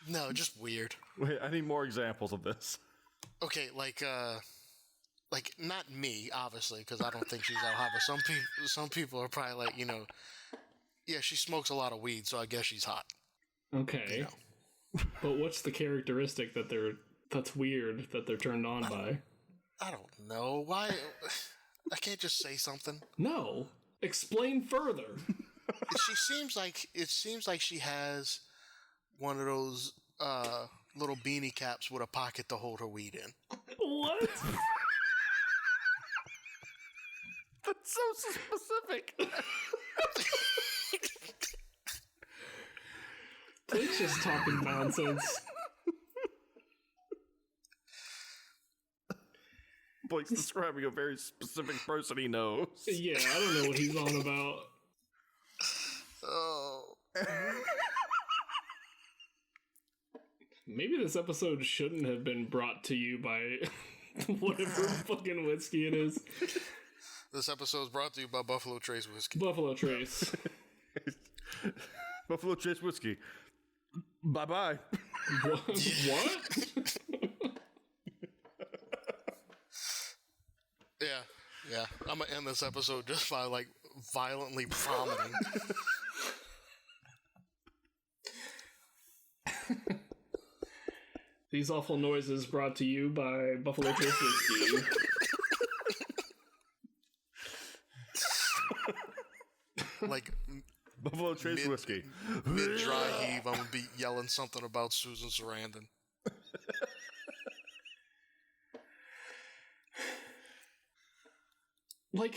No, just weird. Wait, I need more examples of this. Okay, like not me, obviously, because I don't think she's that hot. But some people are probably like, yeah, she smokes a lot of weed, so I guess she's hot. Okay, but what's the characteristic that's weird that they're turned on by? I don't know why. I can't just say something. No, explain further. It seems like she has one of those little beanie caps with a pocket to hold her weed in. What? That's so specific. Blake's just talking nonsense. Blake's describing a very specific person he knows. Yeah, I don't know what he's on about. Oh. Maybe this episode shouldn't have been brought to you by whatever fucking whiskey it is. This episode is brought to you by Buffalo Trace Whiskey. Buffalo Trace. Buffalo Trace Whiskey. Bye-bye. What? Yeah. I'm gonna end this episode just by like violently vomiting. These awful noises brought to you by Buffalo Trace Whiskey. Like Buffalo Trace Whiskey. Mid dry heave, I'm gonna be yelling something about Susan Sarandon. Like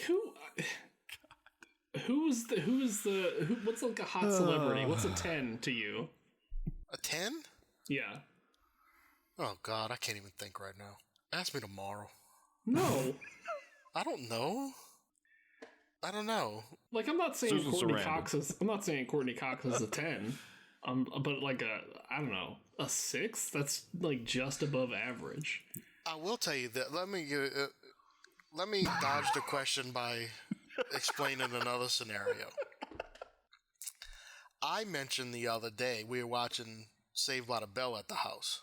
what's like a hot celebrity? What's a 10 to you? A 10? Yeah. Oh God, I can't even think right now. Ask me tomorrow. No. I don't know. Like I'm not saying Susan Courtney Sarandon. Cox is a 10. But like I don't know, a 6? That's like just above average. I will tell you that. Let me dodge the question by explaining another scenario. I mentioned the other day we were watching Saved by the Bell at the house,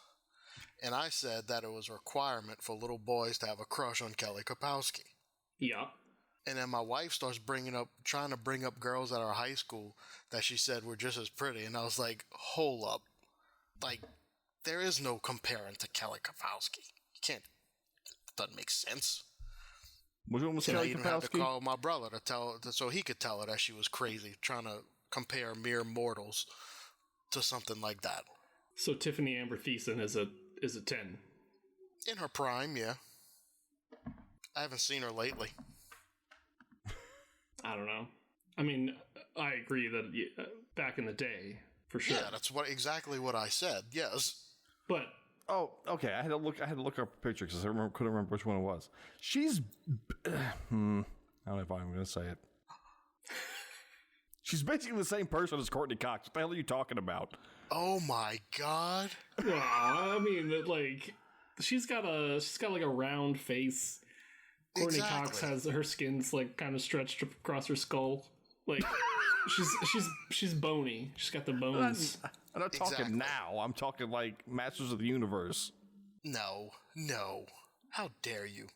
and I said that it was a requirement for little boys to have a crush on Kelly Kapowski. Yeah. And then my wife starts trying to bring up girls at our high school that she said were just as pretty, and I was like, hold up, like there is no comparing to Kelly Kapowski. You can't. It doesn't make sense. Which one was And I Kelly even had to Kapowski? call my brother so he could tell her that she was crazy, trying to compare mere mortals to something like that. So Tiffany Amber Thiessen is a 10. In her prime, yeah. I haven't seen her lately. I don't know. I mean, I agree that back in the day, for sure. Yeah, that's exactly what I said. Yes. But Oh, okay. I had to look up a picture because I couldn't remember which one it was. She's. I don't know if I'm going to say it. She's basically the same person as Courtney Cox. What the hell are you talking about? Oh my God. well, I mean, like she's got like a round face. Courtney Cox has her skin's like kind of stretched across her skull. Like she's bony. She's got the bones. I'm not talking now. I'm talking like Masters of the Universe. No. How dare you?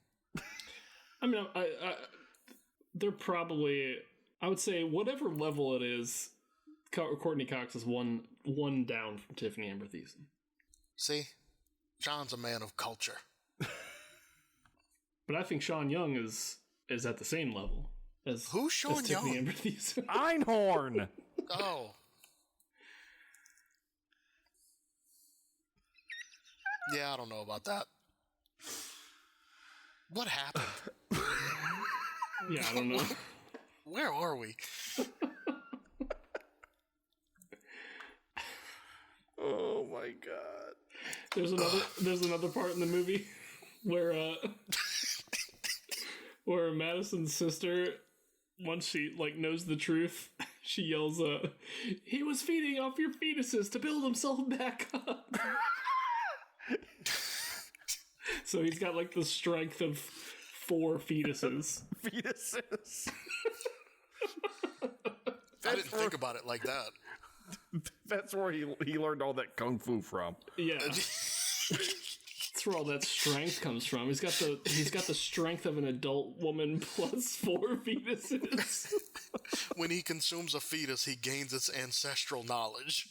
I mean, they're probably. I would say whatever level it is, Courtney Cox is one down from Tiffany Amber Thiessen. See, John's a man of culture. But I think Sean Young is at the same level as who's Sean as Young? Tiffany Amber Thiessen. Einhorn. Oh. Yeah, I don't know about that. What happened? Yeah, I don't know. Where are we? Oh my god. There's another part in the movie where where Madison's sister, once she like knows the truth, she yells, "He was feeding off your fetuses to build himself back up." So he's got like the strength of 4 fetuses. Fetuses. I didn't think about it like that. That's where he learned all that kung fu from. Yeah. That's where all that strength comes from. He's got the strength of an adult woman plus 4 fetuses. When he consumes a fetus, he gains its ancestral knowledge.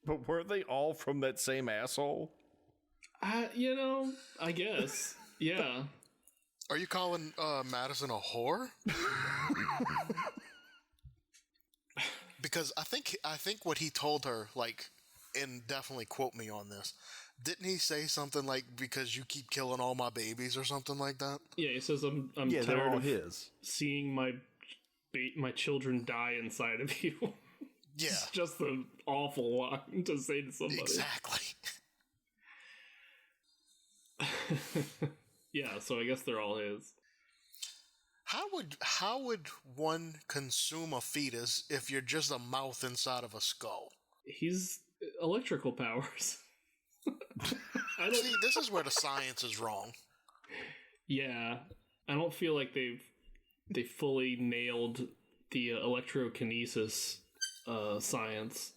But were they all from that same asshole? I guess. Yeah. Are you calling Madison a whore? Because I think what he told her, like, and definitely quote me on this, didn't he say something like, because you keep killing all my babies or something like that? Yeah, he says, I'm Yeah, they're tired all of his. seeing my children die inside of you. Yeah. It's just an awful line to say to somebody. Exactly. Yeah, so I guess they're all his. How would one consume a fetus if you're just a mouth inside of a skull? He's electrical powers. See, this is where the science is wrong. Yeah, I don't feel like they fully nailed the electrokinesis science.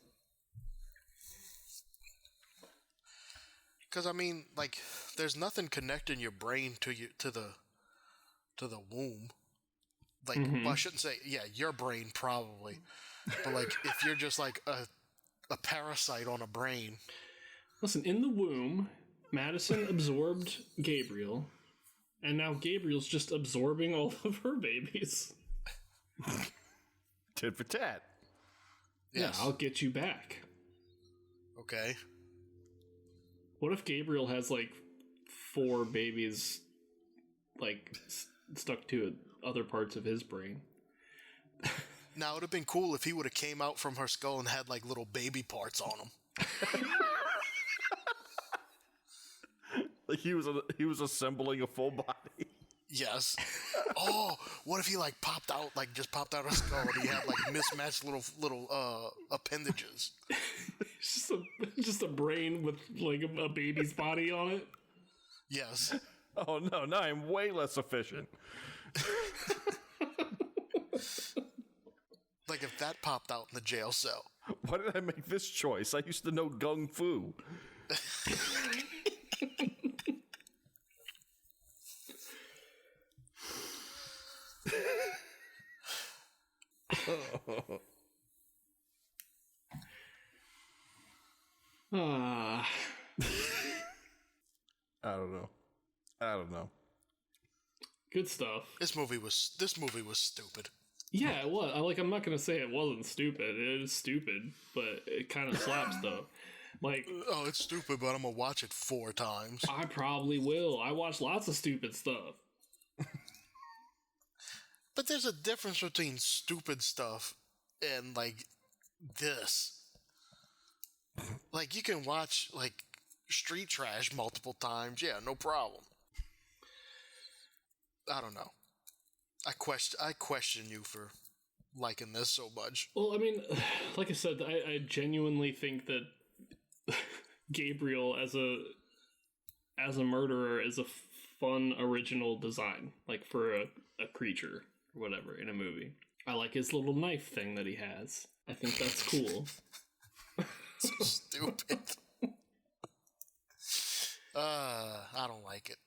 Because I mean, like, there's nothing connecting your brain to the womb. Like, well, I shouldn't say, yeah, your brain probably, but like, if you're just like a parasite on a brain. Listen, in the womb, Madison absorbed Gabriel, and now Gabriel's just absorbing all of her babies. Tit for tat. Yes. Yeah, I'll get you back. Okay. What if Gabriel has like 4 babies, like stuck to other parts of his brain? Now, it would have been cool if he would have came out from her skull and had like little baby parts on him. Like he was assembling a full body. Yes. Oh, what if he like popped out of his skull and he had like mismatched little appendages? just a brain with like a baby's body on it. Yes. Oh no, now I'm way less efficient. Like if that popped out in the jail cell. Why did I make this choice? I used to know gung fu. I don't know. Good stuff. This movie was stupid. Yeah, it was. I'm not gonna say it wasn't stupid. It is stupid, but it kind of slaps though. Like, oh, it's stupid, but I'm gonna watch it 4 times. I probably will. I watch lots of stupid stuff. But there's a difference between stupid stuff and like this. Like you can watch like street trash multiple times, yeah, no problem. I don't know. I question you for liking this so much. Well, I mean, like I said, I genuinely think that Gabriel as a murderer is a fun original design, like for a creature or whatever in a movie. I like his little knife thing that he has. I think that's cool. So stupid. I don't like it.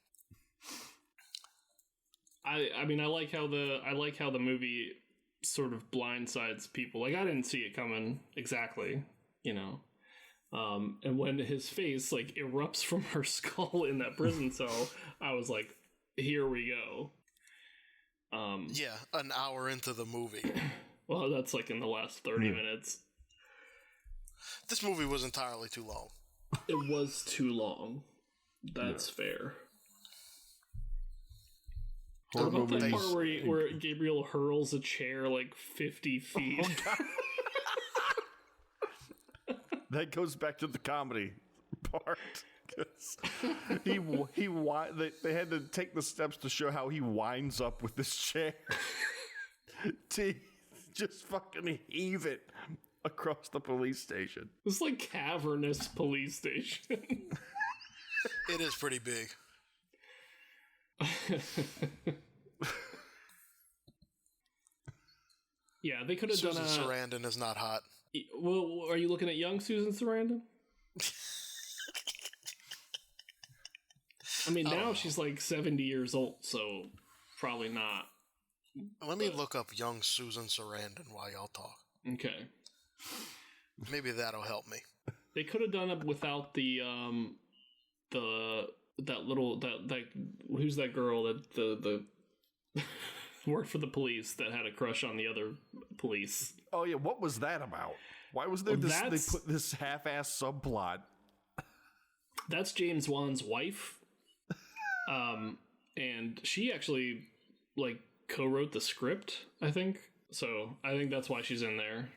I mean, I like how the movie sort of blindsides people. Like, I didn't see it coming exactly, you know. And when his face like erupts from her skull in that prison cell, I was like, here we go. Yeah, an hour into the movie. Well, that's like in the last 30 minutes. This movie was entirely too long. It was too long. That's fair. What about that part where Gabriel hurls a chair like 50 feet? Oh, that goes back to the comedy part. They had to take the steps to show how he winds up with this chair to just fucking heave it across the police station. It's like cavernous police station. It is pretty big. Yeah, they could have done Susan Sarandon is not hot. Well, are you looking at young Susan Sarandon? I mean, now she's like 70 years old, so probably not. Let me look up young Susan Sarandon while y'all talk. Okay. Maybe that'll help me. They could have done it without the who's that girl that the worked for the police that had a crush on the other police. Oh yeah, what was that about? Why was there they put this half-ass subplot? That's James Wan's wife. And she actually like co-wrote the script, I think. So I think that's why she's in there.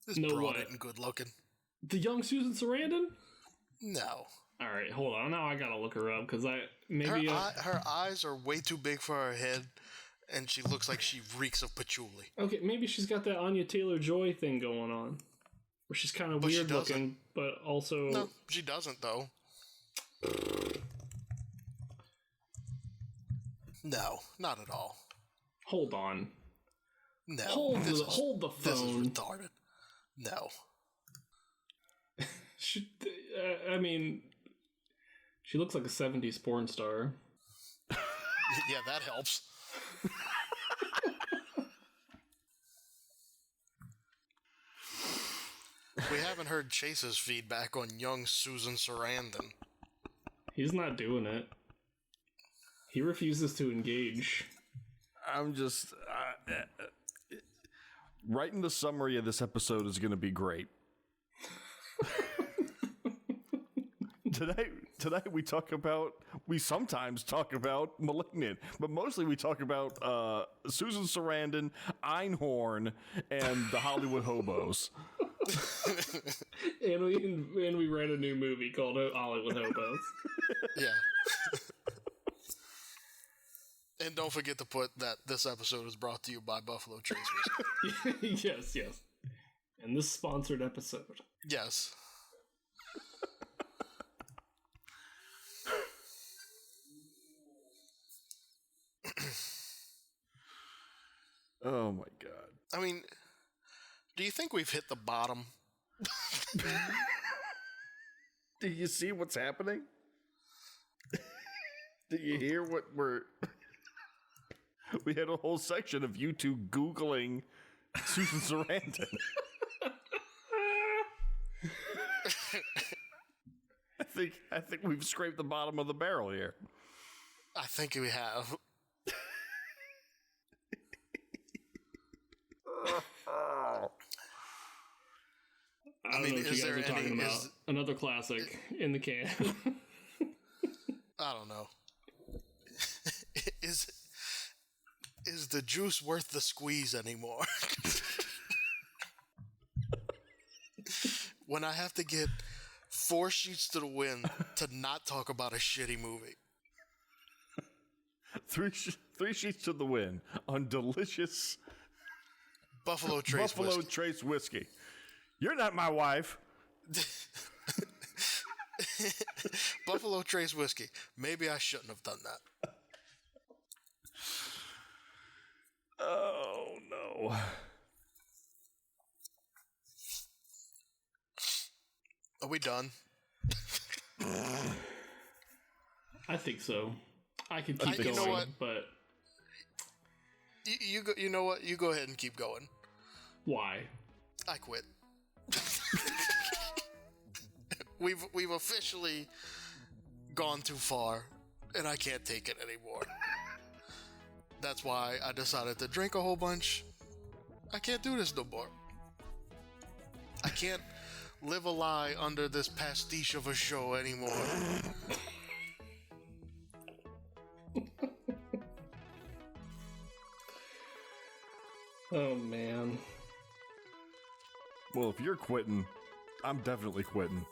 This broad isn't good looking. The young Susan Sarandon? No. All right, hold on. Now I gotta look her up because her eyes are way too big for her head, and she looks like she reeks of patchouli. Okay, maybe she's got that Anya Taylor-Joy thing going on, where she's kind of weird looking, but also no, she doesn't though. No, not at all. Hold on. No, hold the phone. This is retarded. No. I mean, she looks like a 70s porn star. Yeah, that helps. We haven't heard Chase's feedback on young Susan Sarandon. He's not doing it. He refuses to engage. I'm just... writing the summary of this episode is going to be great. Today we sometimes talk about Malignant, but mostly we talk about Susan Sarandon, Einhorn, and the Hollywood Hobos. and we read a new movie called Hollywood Hobos. Yeah. And don't forget to put that this episode is brought to you by Buffalo Tracers. Yes. And this sponsored episode. Yes. Oh my god. I mean, do you think we've hit the bottom? Do you see what's happening? Did you hear what we had a whole section of you two Googling Susan Sarandon. I think we've scraped the bottom of the barrel here. I think we have. I mean, is there any another classic in the can? I don't know. Is the juice worth the squeeze anymore? When I have to get 4 sheets to the wind to not talk about a shitty movie. Three sheets to the wind on delicious Buffalo Trace whiskey. Trace whiskey. You're not my wife. Buffalo Trace whiskey. Maybe I shouldn't have done that. Oh, no. Are we done? I think so. I could keep going, you know what? but You go, you know what? You go ahead and keep going. why? I quit. We've officially gone too far, and I can't take it anymore. That's why I decided to drink a whole bunch. I can't do this no more. I can't live a lie under this pastiche of a show anymore. Oh man. Well, if you're quitting, I'm definitely quitting.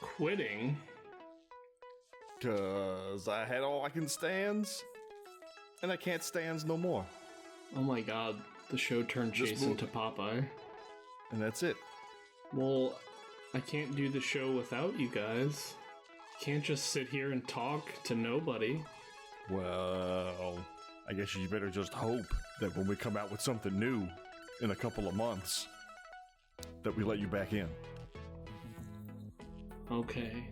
Quitting? Because I had all I can stands, and I can't stands no more. Oh my god, the show turned Jason to Popeye. And that's it. Well, I can't do the show without you guys. Can't just sit here and talk to nobody. Well, I guess you better just hope that when we come out with something new in a couple of months, that we let you back in. Okay.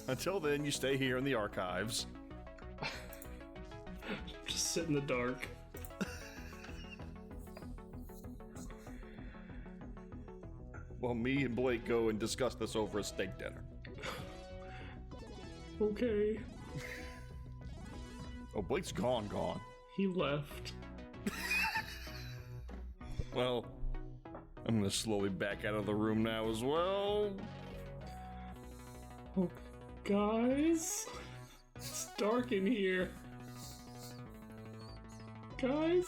Until then, you stay here in the archives. Just sit in the dark. While me and Blake go and discuss this over a steak dinner. Okay. Oh, Blake's gone. He left. Well, I'm gonna slowly back out of the room now as well. Oh, guys? It's dark in here. Guys?